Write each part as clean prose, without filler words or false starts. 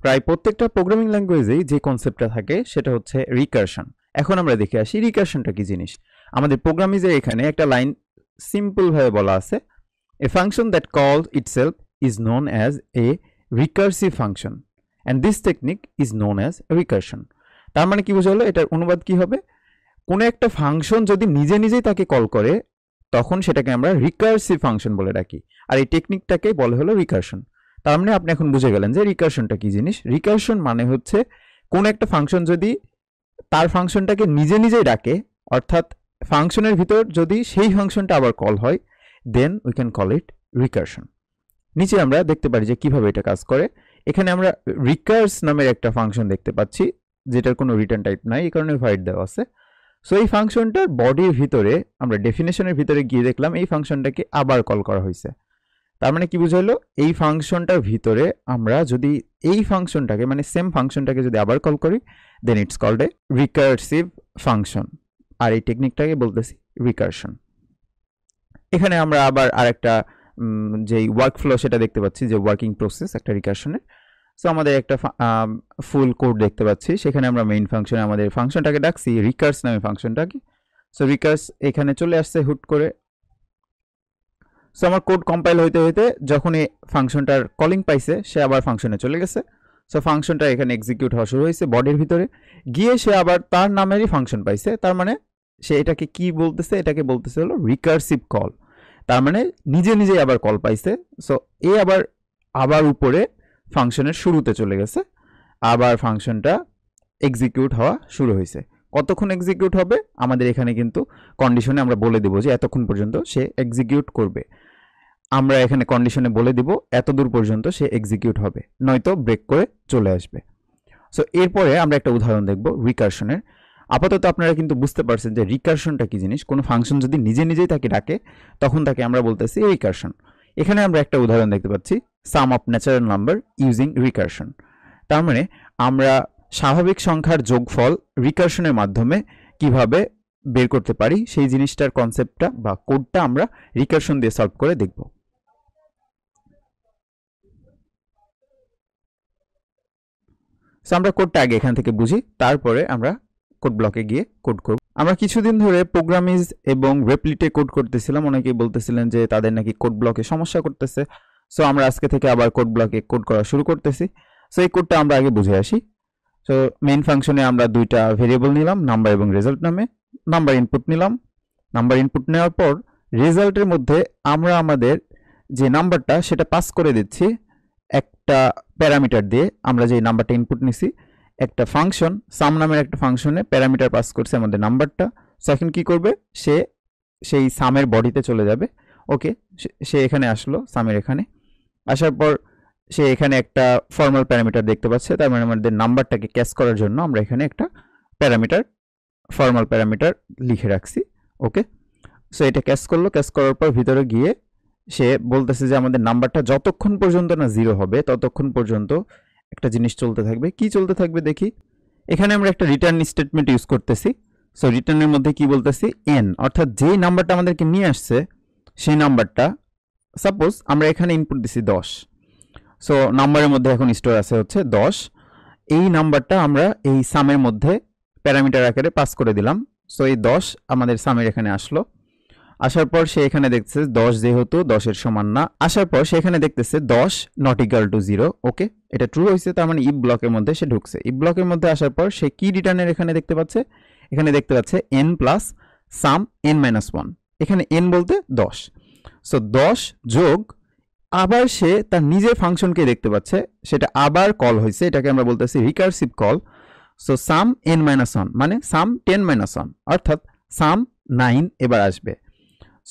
প্রায় প্রত্যেকটা প্রোগ্রামিং ল্যাঙ্গুয়েজেই যে কনসেপ্টটা থাকে সেটা হচ্ছে রিকারশন। এখন আমরা দেখে আসি রিকারশনটা কি জিনিস। আমাদের প্রোগ্রামিংয়ের এখানে একটা লাইন সিম্পল ভাবে বলা আছে, এ ফাংশন দ্যাট কলস itself is known as a recursive function and this technique is known as recursion. তার মানে কি বোঝালো, এটার অনুবাদ কি হবে, কোনো একটা ফাংশন যদি নিজে নিজেই তাকে কল করে তখন সেটাকে আমরা রিকার্সিভ ফাংশন বলে ডাকি, আর এই টেকনিকটাকে বলে হলো রিকারশন। তার মানে আপনি এখন বুঝে গেলেন যে রিকারশনটা কি জিনিস। রিকারশন মানে হচ্ছে কোন একটা ফাংশন যদি তার ফাংশনটাকে নিজে নিজেই ডাকে, অর্থাৎ ফাংশনের ভিতর যদি সেই ফাংশনটা আবার কল হয়, then we can call it recursion. নিচে আমরা দেখতে পারি যে কিভাবে এটা কাজ করে। এখানে আমরা রিকার্স নামের একটা ফাংশন দেখতে পাচ্ছি যেটার কোনো রিটার্ন টাইপ নাই, এই কারণে ভয়েড দেওয়া আছে। সো এই ফাংশনটার বডির ভিতরে আমরা ডেফিনেশনের ভিতরে গিয়ে দেখলাম এই ফাংশনটাকে আবার কল করা হয়েছে। তার মানে কি বুঝাইলো, এই ফাংশনটার ভিতরে আমরা যদি এই ফাংশনটাকে মানে সেম ফাংশনটাকে যদি আবার কল করি then it's called a recursive function, আর এই টেকনিকটাকে বলতেছি রিকারশন। এখানে আমরা আবার আরেকটা যেই ওয়ার্ক ফ্লো সেটা দেখতে পাচ্ছি, যে ওয়ার্কিং প্রসেস একটা রিকারশনের। সো আমাদের একটা ফুল কোড দেখতে পাচ্ছি, সেখানে আমরা মেইন ফাংশনে আমাদের ফাংশনটাকে ডাকছি রিকার্স নামে ফাংশনটাকে। সো রিকার্স এখানে চলে আসছে হুট করে। সো আমার কোড কম্পাইল হইতে হইতে যখন এই ফাংশনটার কলিং পাইছে সে আবার ফাংশনে চলে গেছে। সো ফাংশনটা এখানে এক্সিকিউট হওয়া শুরু হয়েছে বডির ভিতরে গিয়ে, সে আবার তার নামেরই ফাংশন পাইছে। তার মানে সে এটাকে কি বলতেছে, এটাকে বলতেছে হলো রিকার্সিভ কল। তার মানে নিজে নিজেই আবার কল পাইছে। সো এ আবার উপরে ফাংশনের শুরুতে চলে গেছে, আবার ফাংশনটা এক্সিকিউট হওয়া শুরু হয়েছে। কতক্ষণ এক্সিকিউট হবে আমাদের এখানে কিন্তু কন্ডিশনে আমরা বলে দেব যে এতক্ষণ পর্যন্ত সে এক্সিকিউট করবে। আমরা এখানে কন্ডিশনে বলে দিব এত দূর পর্যন্ত সে এক্সিকিউট হবে, নয়তো ব্রেক করে চলে আসবে। সো এরপরে আমরা একটা উদাহরণ দেখব রিকারশনের। আপাতত আপনারা কিন্তু বুঝতে পারছেন যে রিকারশনটা কি জিনিস। কোনো ফাংশন যদি নিজে নিজেই তাকে ডাকে তখন তাকে আমরা বলতেছি রিকারশন। এখানে আমরা একটা উদাহরণ দেখতে পাচ্ছি, sum of natural number using recursion. তার মানে আমরা স্বাভাবিক সংখ্যার যোগফল রিকারশনের মাধ্যমে কিভাবে বের করতে পারি সেই জিনিসটার কনসেপ্টটা বা কোডটা আমরা রিকারশন দিয়ে সলভ করে দেখব। সো আমরা কোডটা আগে এখান থেকে বুঝি, তারপরে আমরা কোড ব্লকে গিয়ে কোড করব। আমরা কিছুদিন ধরে প্রোগ্রামিজ এবং রেপ্লিটে কোড করতেছিলাম, অনেকেই বলতেছিলেন যে তাদের নাকি কোড ব্লকে সমস্যা করতেছে। সো আমরা আজকে থেকে আবার কোড ব্লকে কোড করা শুরু করতেছি। সো এই কোডটা আমরা আগে বুঝে আসি। সো মেইন ফাংশনে আমরা দুইটা ভেরিয়েবল নিলাম, নাম্বার এবং রেজাল্ট নামে। নাম্বার ইনপুট নিলাম, নাম্বার ইনপুট নেওয়ার পর রেজাল্টের মধ্যে আমরা আমাদের যে নাম্বারটা সেটা পাস করে দিচ্ছি একটা প্যারামিটার দিয়ে। আমরা যে নাম্বারটা ইনপুট নিছি একটা ফাংশন সাম নামের একটা ফাংশনে প্যারামিটার পাস করছে আমাদের নাম্বারটা। সো এখন কি করবে, সে সেই সামের বডিতে চলে যাবে। ওকে, সে এখানে আসলো, সামের এখানে আসার পর সে এখানে একটা ফর্মাল প্যারামিটার দেখতে পাচ্ছে। তার মানে আমাদের নাম্বারটাকে ক্যাচ করার জন্য আমরা এখানে একটা প্যারামিটার ফর্মাল প্যারামিটার লিখে রাখছি। ওকে, সো এটা ক্যাচ করলো, ক্যাচ করার পর ভিতরে গিয়ে সে বলতেছে যে আমাদের নাম্বারটা যতক্ষণ পর্যন্ত না 0 হবে ততক্ষণ পর্যন্ত একটা জিনিস চলতে থাকবে। কি চলতে থাকবে দেখি। এখানে আমরা একটা রিটার্ন স্টেটমেন্ট ইউজ করতেছি। সো রিটার্নের মধ্যে কি বলতেছি, এন, অর্থাৎ যেই নাম্বারটা আমাদেরকে নিয়ে আসছে সেই নাম্বারটা, সাপোজ আমরা এখানে ইনপুট দিছি 10। সো নাম্বারের মধ্যে এখন স্টোর আছে হচ্ছে 10। এই নাম্বারটা আমরা এই সামের মধ্যে প্যারামিটার আকারে পাস করে দিলাম। সো এই 10 আমাদের সামের এখানে আসলো। আসার পর সে এখানে দেখতেছে 10 যেহেতু 10-এর সমান না। আসার পর সে এখানে দেখতেছে 10 নট ইকুয়াল টু 0। ওকে, এটা ট্রু হয়েছে, তার মানে ইফ ব্লকের মধ্যে সে ঢুকছে। ইফ ব্লকের মধ্যে আসার পর সে কি রিটার্নের এখানে দেখতে পাচ্ছে, এখানে দেখতে পাচ্ছে n প্লাস সাম n-1। এখানে n বলতে 10। সো 10 যোগ আবার সে তার নিজের ফাংশনকে দেখতে পাচ্ছে, সেটা আবার কল হয়েছে, এটাকে আমরা বলতেছি রিকার্সিভ কল। সো সাম n-1 মানে সাম 10-1, অর্থাৎ সাম 9 এবার আসবে।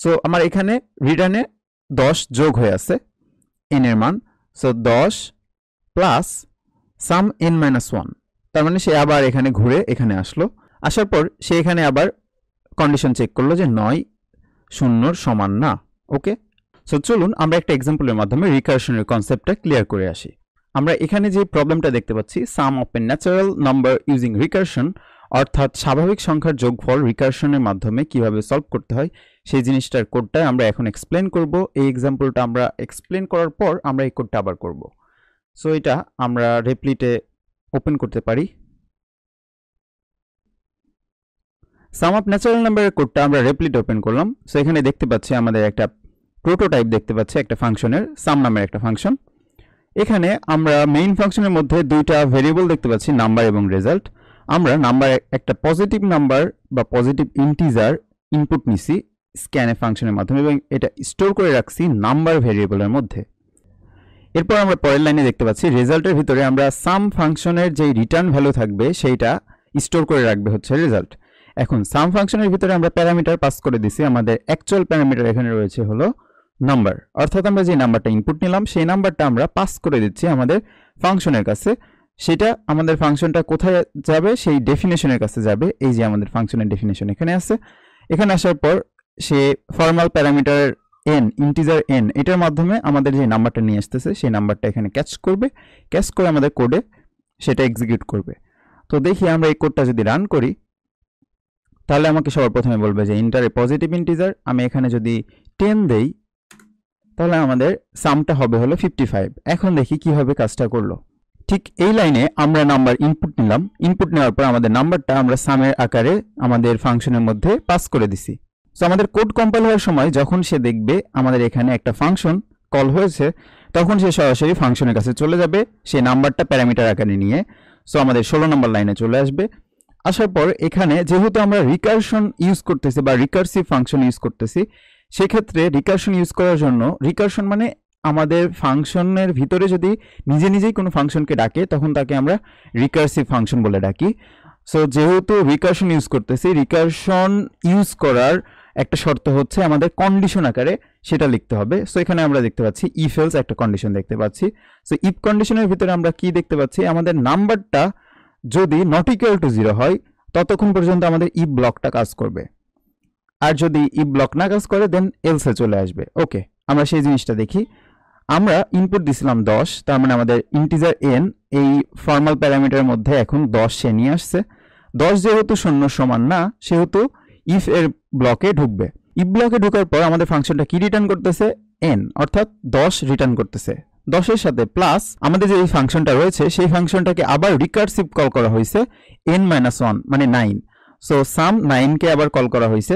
সো আমার এখানে রিটার্নে 10 যোগ হয়ে আছে n এর মান। সো 10 প্লাস সাম n-1, তার মানে সে আবার এখানে ঘুরে এখানে আসলো। আসার পর সে এখানে আবার কন্ডিশন চেক করলো যে 9 0-র সমান না। ওকে, সো চলুন আমরা একটা এক্সাম্পলের মাধ্যমে রিকারশনের কনসেপ্টটা ক্লিয়ার করে আসি। আমরা এখানে যে প্রবলেমটা দেখতে পাচ্ছি, sum of a natural number using recursion, অর্থাৎ স্বাভাবিক সংখ্যার যোগফল রিকারশনের মাধ্যমে কিভাবে সলভ করতে হয় সেই জিনিসটার কোডটা আমরা এখন এক্সপ্লেন করব। এই এক্সাম্পলটা আমরা এক্সপ্লেন করার পর আমরা এই কোডটা আবার করব। সো এটা আমরা রেপ্লিটে ওপেন করতে পারি। সাম অফ ন্যাচারাল নাম্বারের কোডটা আমরা রেপ্লিট ওপেন করলাম। সো এখানে দেখতে পাচ্ছি আমাদের একটা প্রোটোটাইপ দেখতে পাচ্ছি একটা ফাংশনের, সাম নামের একটা ফাংশন। এখানে আমরা মেইন ফাংশনের মধ্যে দুইটা ভেরিয়েবল দেখতে পাচ্ছি, নাম্বার এবং রেজাল্ট। আমরা নাম্বার একটা পজিটিভ নাম্বার বা পজিটিভ ইন্টিজার ইনপুট নিছি স্ক্যানএফ ফাংশনের মাধ্যমে এবং এটা স্টোর করে রাখছি নাম্বার ভেরিয়েবলের মধ্যে। এরপর আমরা পরের লাইনে দেখতে পাচ্ছি রেজাল্টের ভিতরে আমরা সাম ফাংশনের যেই রিটার্ন ভ্যালু থাকবে সেইটা স্টোর করে রাখবে হচ্ছে রেজাল্ট। এখন সাম ফাংশনের ভিতরে আমরা প্যারামিটার পাস করে দিছি, আমাদের অ্যাকচুয়াল প্যারামিটার এখানে রয়েছে হলো নাম্বার, অর্থাৎ আমরা যে নাম্বারটা ইনপুট নিলাম সেই নাম্বারটা আমরা পাস করে দিচ্ছি আমাদের ফাংশনের কাছে। সেটা আমাদের ফাংশনটা কোথায় যাবে, সেই ডেফিনেশনের কাছে যাবে। এই যে আমাদের ফাংশনের ডেফিনেশন এখানে আছে। এখানে আসার পর সে formal parameter N, integer N, এটার মাধ্যমে আমাদের যে নাম্বারটা নিয়ে আসতেছে সেই নাম্বারটা এখানে ক্যাচ করবে, ক্যাচ করে আমাদের কোডে সেটা এক্সিকিউট করবে। তো দেখি আমরা এই কোডটা যদি রান করি তাহলে আমাকে সবার প্রথমে বলবে যে ইন্টার এ পজিটিভ ইন্টিজার। আমি এখানে যদি 10 দেই তাহলে আমাদের সামটা হবে হলো 55। এখন দেখি কিভাবে কাজটা করলো। ঠিক এই লাইনে আমরা নাম্বার ইনপুট নিলাম, ইনপুট নেওয়ার পর আমাদের নাম্বারটা আমরা সামের আকারে আমাদের ফাংশনের মধ্যে পাস করে দিছি। সো আমাদের কোড কম্পাইল হওয়ার সময় যখন সে দেখবে আমাদের এখানে একটা ফাংশন কল হয়েছে তখন সে সরাসরি ফাংশনের কাছে চলে যাবে সেই নাম্বারটা প্যারামিটার আকারে নিয়ে। সো আমাদের 16 নম্বর লাইনে চলে আসবে। আসার পর এখানে যেহেতু আমরা রিকারশন ইউজ করতেছি বা রিকারসিভ ফাংশন ইউজ করতেছি, সেক্ষেত্রে রিকারশন ইউজ করার জন্য, রিকারশন মানে আমাদের ফাংশনের ভিতরে যদি নিজে নিজেই কোনো ফাংশনকে ডাকে তখন তাকে আমরা রিকারসিভ ফাংশন বলে ডাকি। সো যেহেতু রিকারশন ইউজ করতেছি, রিকারশন ইউজ করার একটা শর্ত হচ্ছে আমাদের কন্ডিশন আকারে সেটা লিখতে হবে। সো এখানে আমরা দেখতে পাচ্ছি ইফ এলস একটা কন্ডিশন দেখতে পাচ্ছি। সো ইফ কন্ডিশনের ভিতরে আমরা কি দেখতে পাচ্ছি, আমাদের নাম্বারটা যদি নট ইকুয়াল টু 0 হয় ততক্ষণ পর্যন্ত আমাদের ইফ ব্লকটা কাজ করবে, আর যদি ইফ ব্লক না কাজ করে দেন এলসে চলে আসবে। ওকে, আমরা সেই জিনিসটা দেখি। আমরা ইনপুট দিছিলাম 10, তার মানে আমাদের ইন্টিজার এন এই ফর্মাল প্যারামিটারের মধ্যে এখন 10 সে নিয়ে আসছে। 10 যেহেতু 0 সমান না সেহেতু ইফ এর ব্লকে ঢুকবে। ইফ ব্লকে ঢোকার পর আমাদের ফাংশনটা কি রিটার্ন করতেছে, এন, অর্থাৎ 10 রিটার্ন করতেছে। 10 এর সাথে প্লাস আমাদের যে এই ফাংশনটা রয়েছে সেই ফাংশনটাকে আবার রিকারসিভ কল করা হয়েছে n-1 মানে 9। সো সাম 9 কে আবার কল করা হয়েছে।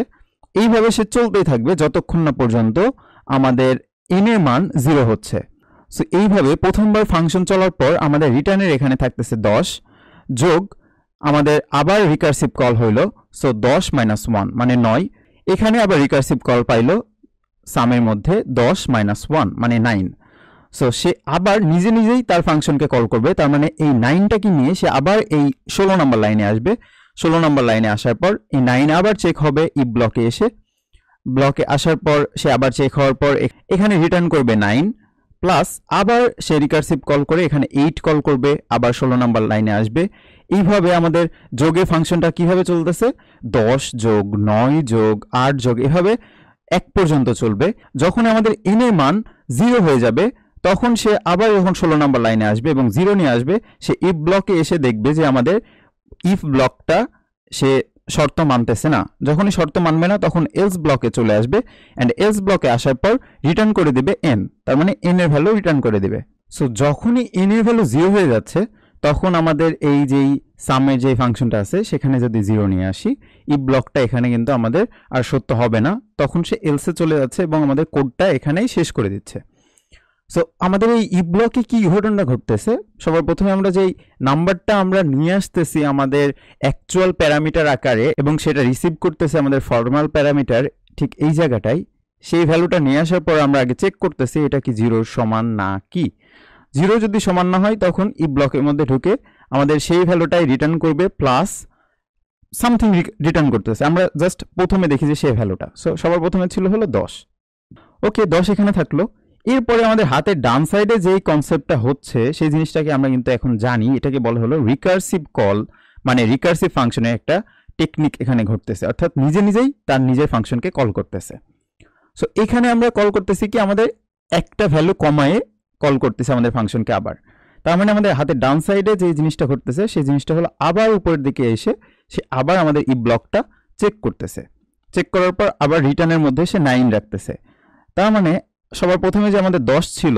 এইভাবে সে চলতেই থাকবে যতক্ষণ না পর্যন্ত আমাদের n এর মান 0 হচ্ছে। সো এইভাবে প্রথমবার ফাংশন চলার পর আমাদের রিটার্নের এখানে থাকতেছে 10 যোগ আমাদের আবার রিকারসিভ কল হইল, সো 10 - 1 মানে 9। এখানে আবার রিকারসিভ কল পাইল সামের মধ্যে 10 - 1 মানে 9। সো সে আবার নিজে নিজেই তার ফাংশনকে কল করবে, তার মানে এই 9টাকে নিয়ে সে আবার এই 16 নম্বর লাইনে আসবে। 16 নম্বর লাইনে আসার পর এই 9 আবার চেক হবে ইফ ব্লকে এসে। ব্লকে আসার পর সে আবার চেক হওয়ার পর এখানে রিটার্ন করবে 9 প্লাস আবার সে রিকারসিভ কল করে এখানে 8 কল করবে, আবার 16 নম্বর লাইনে আসবে। এইভাবে আমাদের যোগে ফাংশনটা কিভাবে চলতেছে, 10 যোগ 9 যোগ 8 যোগ এভাবে 1 পর্যন্ত চলবে। যখন আমাদের n এর মান 0 হয়ে যাবে তখন সে আবার যখন 16 নম্বর লাইনে আসবে এবং 0 নিয়ে আসবে, সে ইফ ব্লকে এসে দেখবে যে আমাদের ইফ ব্লকটা সে শর্ত মানতেছে না। যখনই শর্ত মানবে না তখন এলস ব্লকে চলে আসবে অ্যান্ড এলস ব্লকে আসার পর রিটার্ন করে দিবে n, তার মানে n এর ভ্যালু রিটার্ন করে দিবে। সো যখনই n এর ভ্যালু 0 হয়ে যাচ্ছে তখন আমাদের এই যেই সামের যে ফাংশনটা আছে সেখানে যদি 0 নিয়ে আসি, ইফ ব্লকটা এখানে কিন্তু আমাদের আর সত্য হবে না, তখন সে এলসে চলে যাচ্ছে এবং আমাদের কোডটা এখানেই শেষ করে দিচ্ছে। সো আমাদের এই ইফ ব্লকে কি ঘটনাটা ঘটতেছে, সবার প্রথমে আমরা যেই নাম্বারটা আমরা নিয়ে আসতেছি আমাদের অ্যাকচুয়াল প্যারামিটার আকারে এবং সেটা রিসিভ করতেছে আমাদের ফর্মাল প্যারামিটার ঠিক এই জায়গাটায়, সেই ভ্যালুটা নিয়ে আসার পর আমরা আগে চেক করতেছি এটা কি 0 সমান না কি। 0 যদি সমান না হয় তখন ইফ ব্লকের মধ্যে ঢুকে আমাদের সেই ভ্যালুটাই রিটার্ন করবে প্লাস সামথিং রিটার্ন করতেছে। আমরা জাস্ট প্রথমে দেখি যে সেই ভ্যালুটা, সো সবার প্রথমে ছিল হলো 10। ওকে, 10 এখানে থাকলো। এরপরে আমাদের হাতের ডান সাইডে যেই কনসেপ্টটা হচ্ছে সেই জিনিসটাকে আমরা কিন্তু এখন জানি, এটাকে বলা হলো রিকারসিভ কল, মানে রিকারসিভ ফাংশনের একটা টেকনিক এখানে ঘটতেছে, অর্থাৎ নিজে নিজেই তার নিজের ফাংশনকে কল করতেছে। সো এখানে আমরা কল করতেছি কি আমাদের একটা ভ্যালু কমায়ে কল করতেছে আমাদের ফাংশনকে আবার। তার মানে আমাদের হাতের ডান সাইডে যে জিনিসটা ঘটতেছে সেই জিনিসটা হলো আবার উপরের দিকে এসে সে আবার আমাদের ইফ ব্লকটা চেক করতেছে। চেক করার পর আবার রিটার্নের মধ্যে সে 9 রাখতেছে। তার মানে সবার প্রথমে যে আমাদের 10 ছিল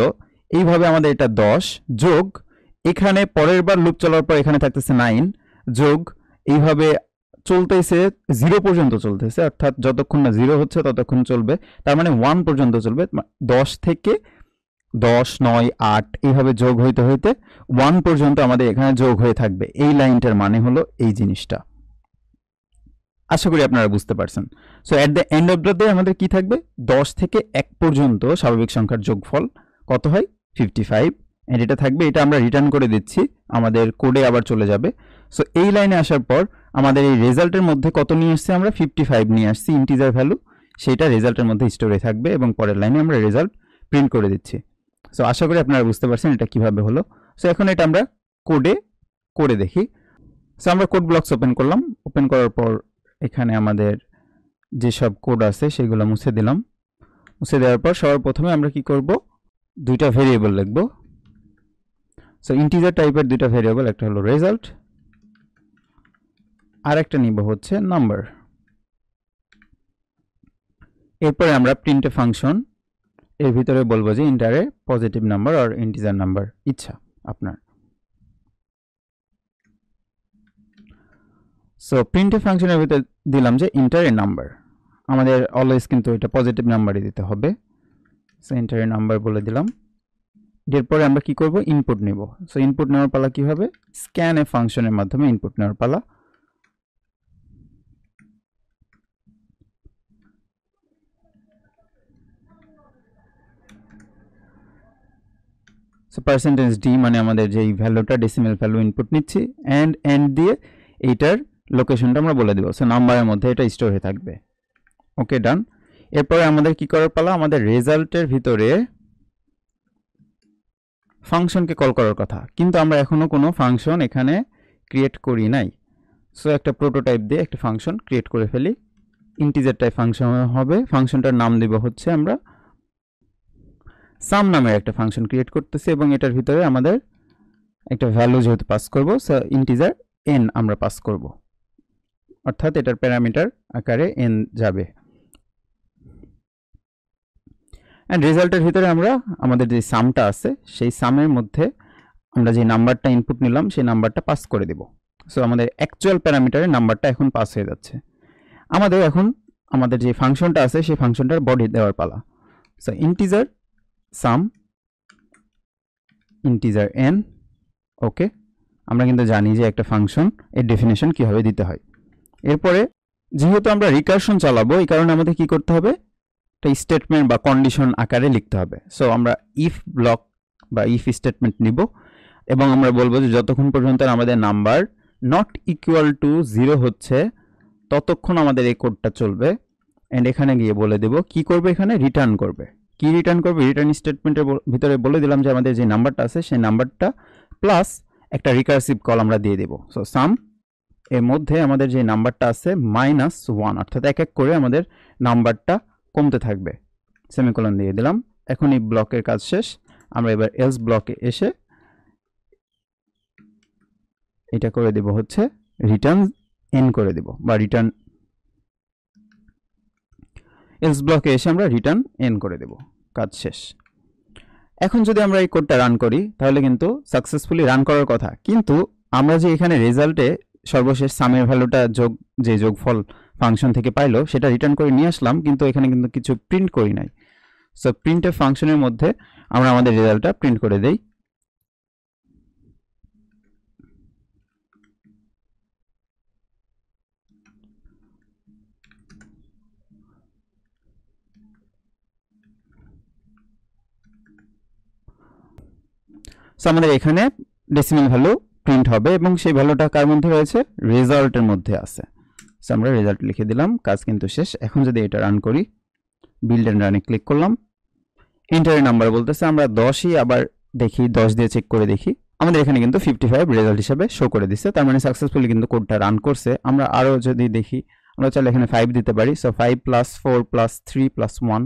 এইভাবে আমাদের এটা 10 যোগ এখানে পরের বার লুপ চলার পর এখানে থাকতেছে 9 যোগ এইভাবে চলতেছে 0 পর্যন্ত চলতেছে, অর্থাৎ যতক্ষণ না 0 হচ্ছে ততক্ষণ চলবে, তার মানে 1 পর্যন্ত চলবে। 10 থেকে 10, 9, 8 এইভাবে যোগ হইতে হইতে 1 পর্যন্ত আমাদের এখানে যোগ হয়ে থাকবে। এই লাইনটার মানে হলো এই জিনিসটা। আশা করি আপনারা বুঝতে পারছেন। So at the end of the day আমাদের কি থাকবে, 10 থেকে 1 পর্যন্ত স্বাভাবিক সংখ্যার যোগফল কত হয়, 55। এন্ড এটা থাকবে, এটা আমরা রিটার্ন করে দিচ্ছি, আমাদের কোডে আবার চলে যাবে। সো এই লাইনে আসার পর আমাদের এই রেজাল্টের মধ্যে কত নিয়ে আসছে, আমরা 55 নিয়ে আসছি ইন্টিজার ভ্যালু, সেটা রেজাল্টের মধ্যে স্টোরে থাকবে এবং পরের লাইনে আমরা রেজাল্ট প্রিন্ট করে দিচ্ছি। সো আশা করি আপনারা বুঝতে পারছেন এটা কিভাবে হলো। সো এখন এটা আমরা কোডে করে দেখি। সো আমরা কোড ব্লকস ওপেন করলাম, ওপেন করার পর এখানে আমাদের যেসব কোড আছে সেগুলো মুছে দিলাম। মুছে দেওয়ার পর সবার প্রথমে আমরা কি করব, দুইটা ভেরিয়েবল লিখব। সো ইন্টিজার টাইপের দুইটা ভেরিয়েবল, একটা হলো রেজাল্ট আর একটা নিব হচ্ছে নাম্বার। এরপরে আমরা প্রিন্ট এ ফাংশন, এর ভিতরে বলবো যে ইন্টারে পজিটিভ নাম্বার আর ইন্টিজার নাম্বার, ইচ্ছা আপনার। সো প্রিন্ট এ ফাংশনের ভিতরে দিলাম যে ইন্টার এ নাম্বার, আমাদের অলওয়েজ কিন্তু এটা পজিটিভ নাম্বারই দিতে হবে। সো ইন্টার এ নাম্বার বলে দিলাম। এরপরে আমরা কি করব, ইনপুট নিব। সো ইনপুট নেওয়ার পালা কি হবে, স্ক্যান এ ফাংশনের মাধ্যমে ইনপুট নেওয়ার পালা। সো পার্সেন্টেজ ডি মানে আমাদের যেই ভ্যালুটা ডেসিমেল ভ্যালু ইনপুট নিচ্ছি, এন্ড দিয়ে এইটার লোকেশনটা আমরা বলে দিব। সো নাম্বারের মধ্যে এটা স্টোর হয়ে থাকবে। ওকে, ডান। এরপরে আমাদের কি করার পালা, আমাদের রেজাল্টের ভিতরে ফাংশনকে কল করার কথা, কিন্তু আমরা এখনো কোনো ফাংশন এখানে ক্রিয়েট করি নাই। সো একটা প্রোটোটাইপ দিয়ে একটা ফাংশন ক্রিয়েট করে ফেলি। ইন্টিজার টাইপ ফাংশন হবে, ফাংশনটার নাম দিব হচ্ছে আমরা সাম নামের একটা ফাংশন ক্রিয়েট করতেছি এবং এটার ভিতরে আমাদের একটা ভ্যালু যেহেতু পাস করব, সো ইন্টিজার n আমরা পাস করব, অর্থাৎ এটার প্যারামিটার আকারে n যাবে। এন্ড রেজাল্টের ভিতরে আমরা আমাদের যে সামটা আছে সেই সামের মধ্যে আমরা যে নাম্বারটা ইনপুট নিলাম সেই নাম্বারটা পাস করে দেব। সো আমাদের অ্যাকচুয়াল প্যারামিটারের নাম্বারটা এখন পাস হয়ে যাচ্ছে। আমাদের এখন আমাদের যে ফাংশনটা আছে সেই ফাংশনটার বডি দেওয়ার পালা। সো ইন্টিজার সাম ইন্টিজার n। ওকে, আমরা কিন্তু জানি যে একটা ফাংশন এর ডেফিনেশন কিভাবে দিতে হয়। এরপরে যেহেতু আমরা রিকারশন চালাবো, এই কারণে আমাদের কি করতে হবে, একটা স্টেটমেন্ট বা কন্ডিশন আকারে লিখতে হবে। সো আমরা ইফ ব্লক বা ইফ স্টেটমেন্ট নিব এবং আমরা বলবো যে যতক্ষণ পর্যন্ত আমাদের নাম্বার নট ইকুয়াল টু 0 হচ্ছে ততক্ষণ আমাদের এই কোডটা চলবে। এন্ড এখানে গিয়ে বলে দেব কি করবে, এখানে রিটার্ন করবে। কি রিটার্ন করবে, রিটার্ন স্টেটমেন্টের ভিতরে বলে দিলাম যে আমাদের যে নাম্বারটা আছে সেই নাম্বারটা প্লাস একটা রিকার্সিভ কল আমরা দিয়ে দেব। সো সাম এর মধ্যে আমাদের যে নাম্বারটা আছে -1, অর্থাৎ এক এক করে আমাদের নাম্বারটা কমতে থাকবে। সেমিকোলন দিয়ে দিলাম। এখন এই ব্লকের কাজ শেষ। আমরা এবার এলস ব্লকে এসে এটা করে দেব হচ্ছে রিটার্ন n করে দেব, বা রিটার্ন এলস ব্লকে এসে আমরা রিটার্ন n করে দেব। কাজ শেষ। এখন যদি আমরা এই কোডটা রান করি তাহলে কিন্তু সাকসেসফুলি রান করার কথা, কিন্তু আমরা যে এখানে রেজাল্টে সর্বশেষ সামের ভ্যালুটা যে যোগফল ফাংশন থেকে পাইলো সেটা রিটার্ন করে নিয়ে আসলাম, কিন্তু এখানে কিন্তু কিছু প্রিন্ট করি নাই। সো প্রিন্টএফ ফাংশনের মধ্যে আমরা আমাদের রেজাল্টটা প্রিন্ট করে দেই। সো আমাদের এখানে ডেসিমাল ভ্যালু প্রিন্ট হবে এবং সেই ভ্যালুটা কার মধ্যে রয়েছে, রেজাল্টের মধ্যে আছে। সো আমরা রেজাল্ট লিখে দিলাম, কাজ কিন্তু শেষ। এখন যদি এটা রান করি, বিল্ড এন্ড রানে ক্লিক করলাম, এন্টারের নাম্বার বলতেছে, আমরা 10ই আবার দেখি, 10 দিয়ে চেক করে দেখি, আমাদের এখানে কিন্তু 55 রেজাল্ট হিসেবে শো করে দিচ্ছে। তার মানে সাকসেসফুলি কিন্তু কোডটা রান করছে। আমরা আরো যদি দেখি, আমরা চাইলে এখানে 5 দিতে পারি। সো 5 + 4 + 3 + 1,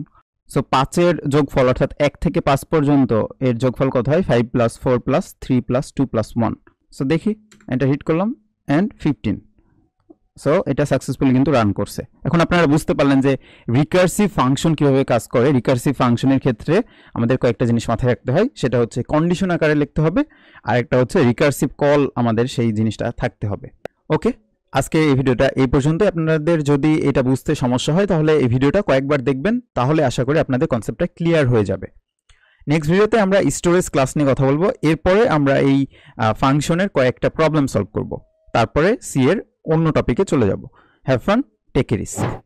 সো 5 এর যোগফল অর্থাৎ 1 থেকে 5 পর্যন্ত এর যোগফল কত হয়, 5 + 4 + 3 + 2 + 1। সো দেখি, এন্টার হিট করলাম এন্ড 15। সো এটা সাকসেসফুলি কিন্তু রান করছে। এখন আপনারা বুঝতে পারলেন যে রিকার্সিভ ফাংশন কিভাবে কাজ করে। রিকার্সিভ ফাংশনের ক্ষেত্রে আমাদের কয়েকটা জিনিস মাথায় রাখতে হয়, সেটা হচ্ছে কন্ডিশন আকারে লিখতে হবে, আর একটা হচ্ছে রিকার্সিভ কল আমাদের সেই জিনিসটা থাকতে হবে। ওকে, আজকে এই ভিডিওটা এই পর্যন্ত। আপনাদের যদি এটা বুঝতে সমস্যা হয় তাহলে এই ভিডিওটা কয়েকবার দেখবেন, তাহলে আশা করি আপনাদের কনসেপ্টটা ক্লিয়ার হয়ে যাবে। নেক্সট ভিডিওতে আমরা স্টোরেজ ক্লাস নিয়ে কথা বলবো, এরপরে আমরা এই ফাংশনের কয়েকটা প্রবলেম সলভ করব, তারপরে সি এর অন্য টপিকে চলে যাব। Have fun, take care.